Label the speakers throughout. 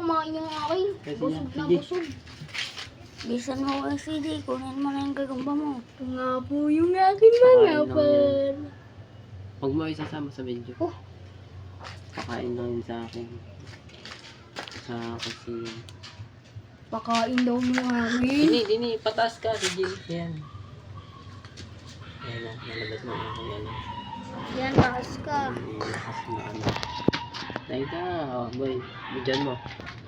Speaker 1: kumain yung akin.
Speaker 2: Kasi
Speaker 1: Busog
Speaker 2: yan,
Speaker 1: na
Speaker 2: sige.
Speaker 1: busog. Bisan mo ang CD, kunin mo na yung gagamba mo. Ito nga po yung akin mga
Speaker 2: Pakain lang
Speaker 1: par.
Speaker 2: Huwag mo isasama sa video.
Speaker 1: Oh.
Speaker 2: Pakain lang yun sa akin. Kasi...
Speaker 1: Pakain daw mo akin.
Speaker 2: Dini, pataas ka. Sige, yan. Ayan na, nalabas na ako yan.
Speaker 1: Yan, taas ka.
Speaker 2: Lakas na ano. Teka, oh boy. Bidyan mo.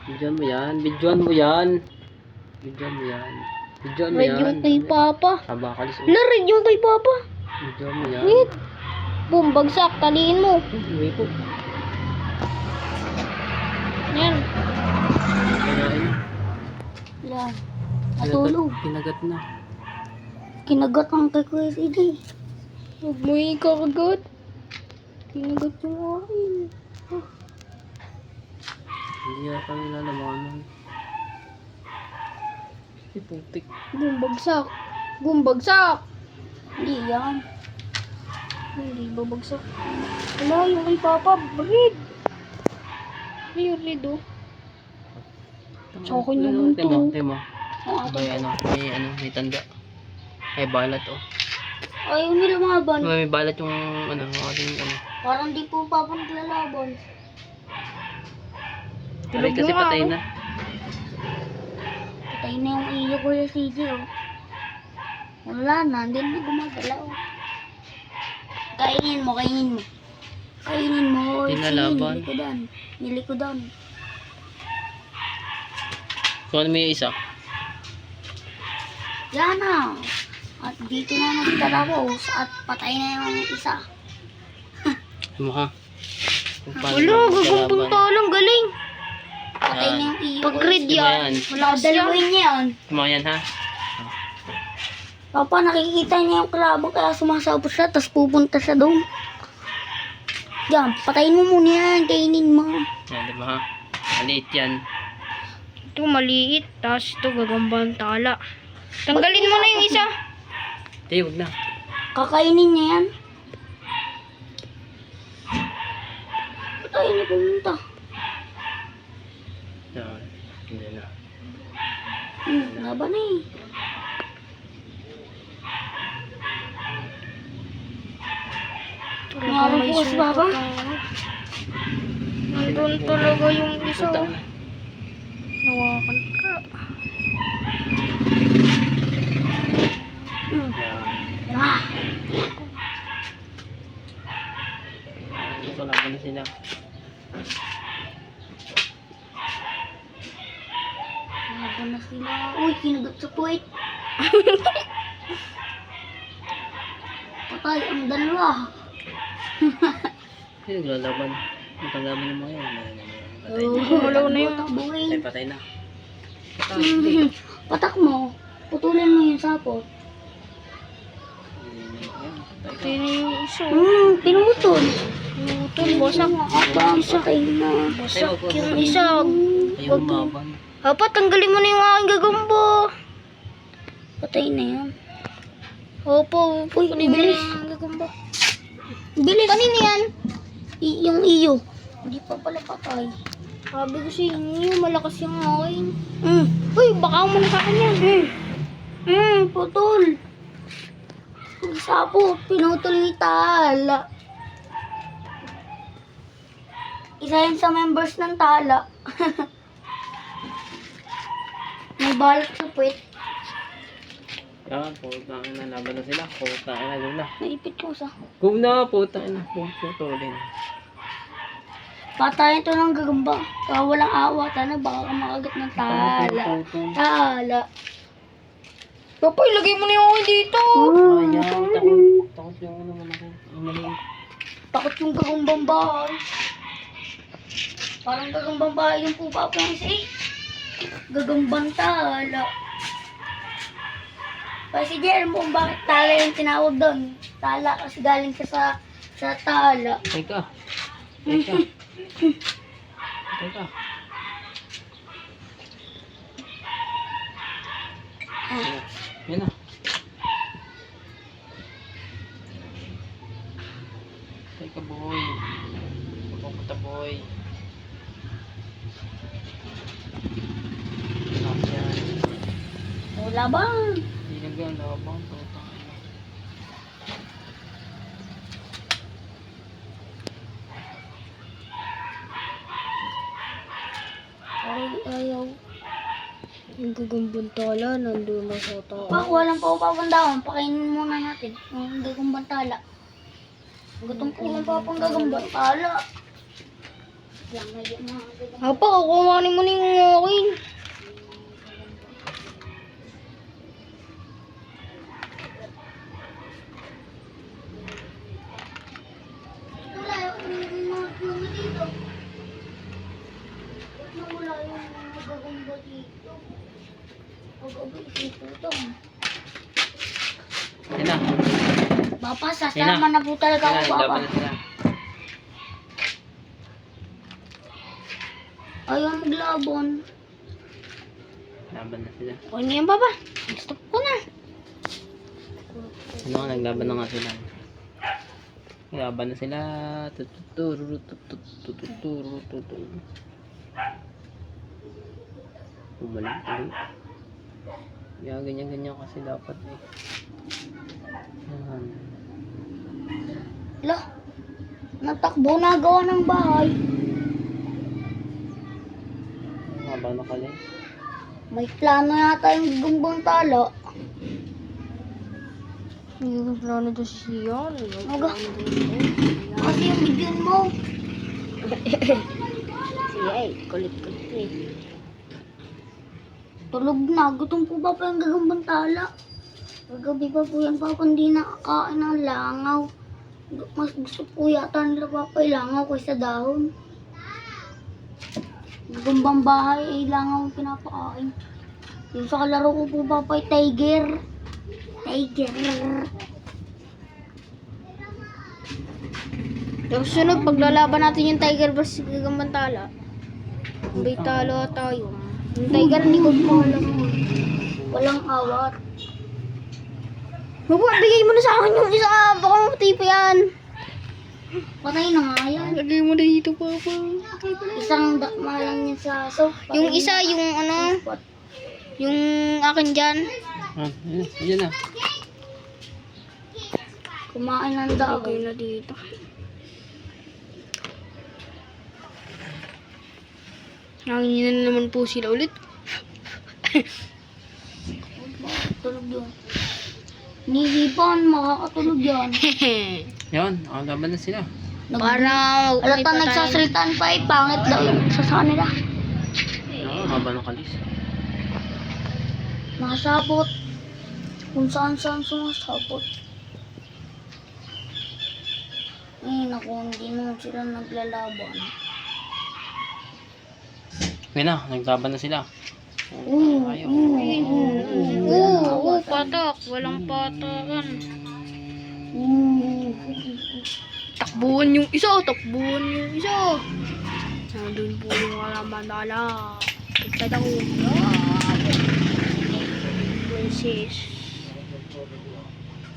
Speaker 2: Bidyan mo yan. Bidyan mo yan. Bidyan mo yan. Bidyan mo
Speaker 1: Red
Speaker 2: yan.
Speaker 1: yung kay Papa.
Speaker 2: Abakalis.
Speaker 1: Wala, red yung kay Papa.
Speaker 2: Bidyan mo yan.
Speaker 1: Wait. Boom, bagsak. Taliin mo.
Speaker 2: Uy po.
Speaker 1: Yan.
Speaker 2: Kinain.
Speaker 1: Yan. Natulog.
Speaker 2: Kinagat na.
Speaker 1: Kinagat ang kay Kuya CD. Huwag mo ikakagat. Kinagat yung akin.
Speaker 2: Hindi na kami lalabanan. Putik.
Speaker 1: Boom, bagsak. Boom, bagsak. Hindi yan. Hindi ba bagsak? Wala, yung kay Papa. Red. Yung red oh. Sa akin naman to.
Speaker 2: Temo.
Speaker 1: Ang atin.
Speaker 2: May tanda. May balat oh.
Speaker 1: Ayaw nila lumaban.
Speaker 2: May balat yung ating
Speaker 1: Parang di po Papa naglalaban.
Speaker 2: Aray kasi patay na.
Speaker 1: Patay na yung iyo ko yung CJ oh. Wala na, hindi na gumagalaw. Kainin mo, kainin mo. Kainin mo.
Speaker 2: Tinalaban.
Speaker 1: Nilikodan.
Speaker 2: So ano may isa?
Speaker 1: Yan na. At dito na nagtatapos at patay na yung isa.
Speaker 2: Mukha.
Speaker 1: Wala, gagambang talang galing. Patay na yung iyo. Pag red yan, wala dalawain niya yan.
Speaker 2: Mga yan ha?
Speaker 1: Papa, nakikita niya yung kalabang kaya sumasabot siya, tapos pupunta siya doon. Yan, patayin mo muna yan, kainin mo.
Speaker 2: Yan, diba ha? Maliit yan.
Speaker 1: Ito maliit, tapos ito gagambang tala. Tanggalin mo na yung isa.
Speaker 2: Hindi, huwag na.
Speaker 1: Kakainin niya yan. Patayin niya pumunta.
Speaker 2: Yan, hindi na.
Speaker 1: Laban na eh. Naroon po si Papa. Nandun talaga yung isa.
Speaker 2: Punta na.
Speaker 1: Nawakan ka.
Speaker 2: Yan.
Speaker 1: Ah!
Speaker 2: Ito, laban na sila.
Speaker 1: Laban na sila. Uy, kinagat sa puwit. Patay ang dalawa.
Speaker 2: Hindi naglalaban. Ang kalaban ng mga yan. Patay na.
Speaker 1: Wala na yung
Speaker 2: Patay, patay na.
Speaker 1: Patak mo. Putulin mo yung sapot.
Speaker 2: Patay
Speaker 1: na yung isa. Pinutol. Pinutol. Basak. Basak na. Basak yung isa.
Speaker 2: Ayaw umaban.
Speaker 1: Papa, tanggalin mo na yung aking gagambo. Patay na yan. Opo. Uy, bilis. Bilis. Kanina yan? Yung iyo. Hindi pa pala patay. Sabi ko sa inyo, malakas yung akin. Uy, baka mo na sa akin yan. Putol. Sapo, pinutol yung tala. Isa yan sa members ng tala. May balot sa puwit.
Speaker 2: Yan, puta na. Laban na sila. Puta na, go na.
Speaker 1: Naipit ko sa.
Speaker 2: Go na, puta na. Putulin.
Speaker 1: Patayin to ng gagamba. Kaya walang awa. Tana, baka ka makagat ng tala. Tala. Papa, ilagay mo na yung akin dito.
Speaker 2: Ayan, takot yung ano man ako. Ang maliit.
Speaker 1: Takot yung gagambang bahay. Parang gagambang bahay yung po Papa yung isa eh. Gagambang tala. Kasi Jer mo kung bakit tala yung tinawag doon. Tala kasi galing ka sa tala.
Speaker 2: Teka. Yan na. Teka boy. Pupunta boy.
Speaker 1: Laban!
Speaker 2: Hindi naglalaban.
Speaker 1: Ay, ayaw. Yung gagambantala, nandun na sa tao. Pak, walang papapandawan. Pakainin muna natin. Yung gagambantala. Gutom po lang papang gagambantala. Apa, kukuhanin mo na yung akin. Wala yung mga dito. Wala yung magagamba dito. Pag-abay dito ito.
Speaker 2: Yan na.
Speaker 1: Papa, sasama na po talaga ako,
Speaker 2: Yan na,
Speaker 1: Papa.
Speaker 2: laban na sila.
Speaker 1: Ayaw maglaban.
Speaker 2: Laban na sila.
Speaker 1: O, hindi yan, Papa. Stop ko na.
Speaker 2: Ano nga, naglaban na nga sila. Laban na sila. Umaling ulit. Kaya ganyan-ganyan kasi dapat eh. Yan.
Speaker 1: Lah, natakbo na gawa ng bahay.
Speaker 2: Habang nakali.
Speaker 1: May plano yata yung gumbang tala. Hindi ko plano to siya. Aga. Kasi yung video mo. Siya eh, kulit-kulit eh. Tulog na. Gutom po ba pa yung gagambang tala? Kagabi pa po yan, Papa. Hindi nakakain ng langaw. Mas gusto po yata nila, Papa, ilangaw kaysa dahon. Gagambang bahay ay langaw ang pinapakain. Yung sa kalaro ko po, Papa, ay tiger. Tiger. Yung sunod, paglalaban natin yung tiger versus gagambang tala. May talo tayo. Yung tiger, hindi ko po alam mo. Walang awat. Huwag, bigay mo na sa akin yung isa. Baka mapatay pa yan. Patay na nga yan. Lagay mo na dito, Papa. Isang dakma lang yan sa aso. Yung isa, yung ano, yung akin dyan.
Speaker 2: Ah, yan na.
Speaker 1: Kumain ng dao. Lagay na dito. Nanginan na naman po sila ulit. Tulog yun. Nilipan, makakatulog yan.
Speaker 2: Yan, laban na sila.
Speaker 1: Para alata nagsasalitaan pa eh, pangit daw yung sa kanila.
Speaker 2: Haba ng kalis.
Speaker 1: Nakasabot. Kung saan-saan sumasabot. Eh, naku, hindi naman sila naglalaban.
Speaker 2: Yan na, naglaban na sila. Ayaw.
Speaker 1: Patak. Walang patakan. Takbuhan yung isa. Nandun po yung alamandala. Pagkada ko. Princess.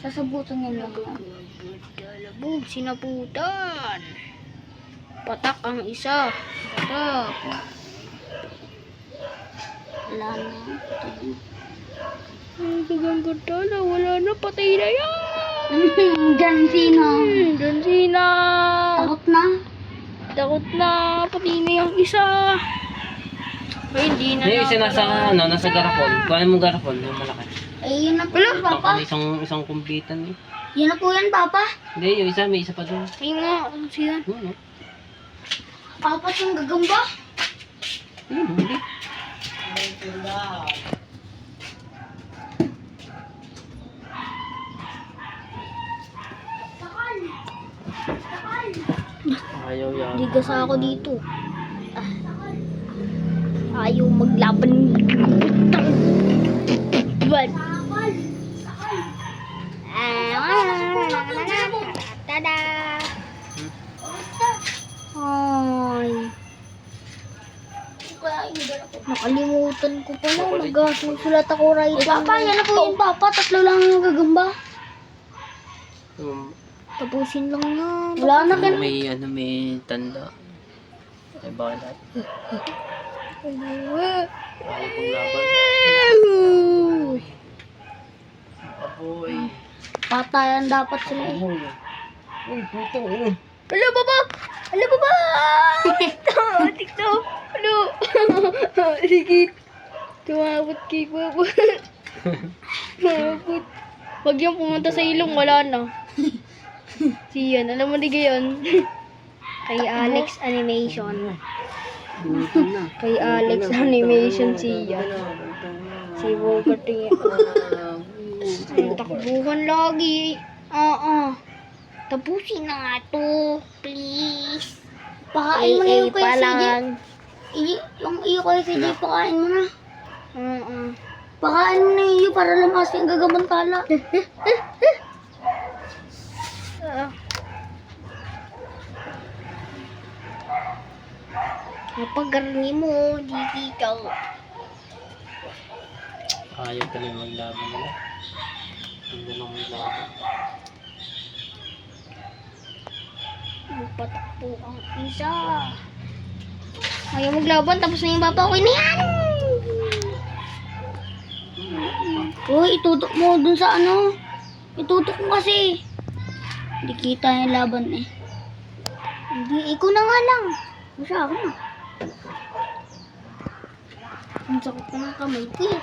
Speaker 1: Sasabutan niya lang. Boom, sinaputan. Patak ang isa. Patak. Wala na. Ang gagambantala. Wala na. Patay na yan. Gansina. Gansina. Takot na. Takot na. Patay na yung isa. Ay, hindi na.
Speaker 2: Yung isa nasa garapon. Kuhanin mo garapon, yung malaki.
Speaker 1: Eh, yun na po yan, Papa.
Speaker 2: Isang kumpitan eh.
Speaker 1: Yun na po yan, Papa.
Speaker 2: Hindi, yung isa, may isa pa doon.
Speaker 1: Ayun nga. Ano siya?
Speaker 2: No.
Speaker 1: Papa, yung gagamba.
Speaker 2: Ayun, hindi. Ayaw yan.
Speaker 1: Ligas ako dito. Ayaw maglaban. Bad. Tada! Ay. Nakalimutan ko pala. Nagsusulat ako right. Papa, yan na po yun, Papa. Tatlo lang yung gagamba. Tapusin lang yan. Wala na ka.
Speaker 2: May tanda. Ay, bakit lahat? Ayaw kong laban. Uy.
Speaker 1: Patayan dapat sila eh.
Speaker 2: Uy, puto. Uy.
Speaker 1: Hello, baba! Hello, baba! TikTok! Ano? Ligit. Tumabot kay baba. Tumabot. Pag yung pumunta sa ilong, wala na. Si yan. Alam mo di gayon? Kay Alex Animation.
Speaker 2: Puto na.
Speaker 1: Kay Alex Animation si yan. Si Bogart yung ay, takbuhan lagi. Oo. Tapusin na nga to. Please. Pakain mo na yung kuya CJ. Yung iyo kuya CJ, pakain mo na. Oo. Pakain mo na yung iyo para lumas yung gagamantala. Napagarni mo, di ka.
Speaker 2: Ayaw ka na maglaban nila. Hindi na maglaban.
Speaker 1: Patakbo ang isa. Ayaw maglaban, tapos na yung papa ko na yan. Uy, itutok mo dun sa ano. Itutok mo kasi. Hindi kita yung laban eh. Hindi, ikaw na nga lang. Masya ako na. Ang sakit na ng kamay ko eh.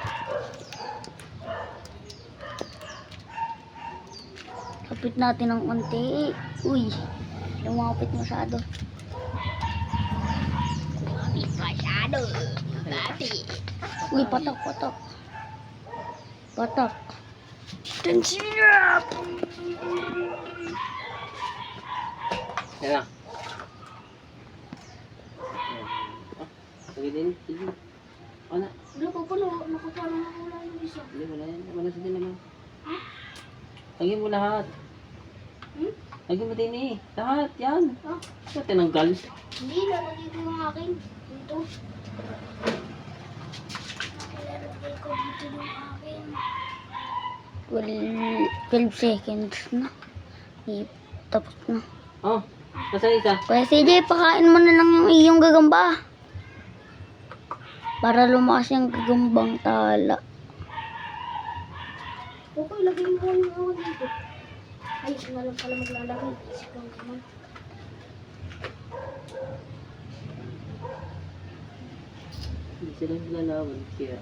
Speaker 1: Kapit natin ng konti. Uy, lumapit masyado. Lumapit masyado. Lumapit. Uy, patok, patok. Patok. Tensiya!
Speaker 2: Yan na. Sige din, sige. Ano?
Speaker 1: Wala pa pala, nakapala na wala yung isa.
Speaker 2: Hindi, wala yan. Wala sa din naman. Lagyan mo lahat. Lagyan mo din eh. Lahat, yan.
Speaker 1: Ah,
Speaker 2: Ito, tinanggal.
Speaker 1: hindi, lalagay ko yung akin. Dito. Lalagay ko dito yung akin. 12 seconds na. Tapos na.
Speaker 2: Oh, nasa isa.
Speaker 1: Kaya CJ, pakain mo na lang yung iyong gagamba. Para lumakas yung gagambang tala. Okay, lagay mo yung ako dito. Ay, nga lang pala maglalagay. Isip lang naman.
Speaker 2: Hindi sila lalaban. Kaya,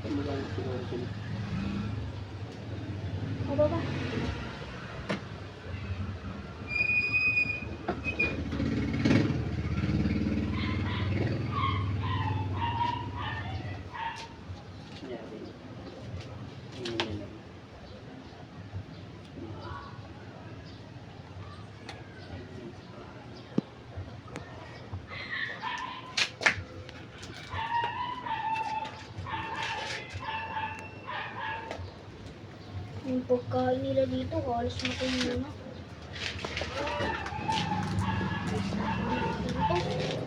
Speaker 2: magalit siguro sila.
Speaker 1: O baba. Yung pagkain nila dito, halos matuloy na. Dito.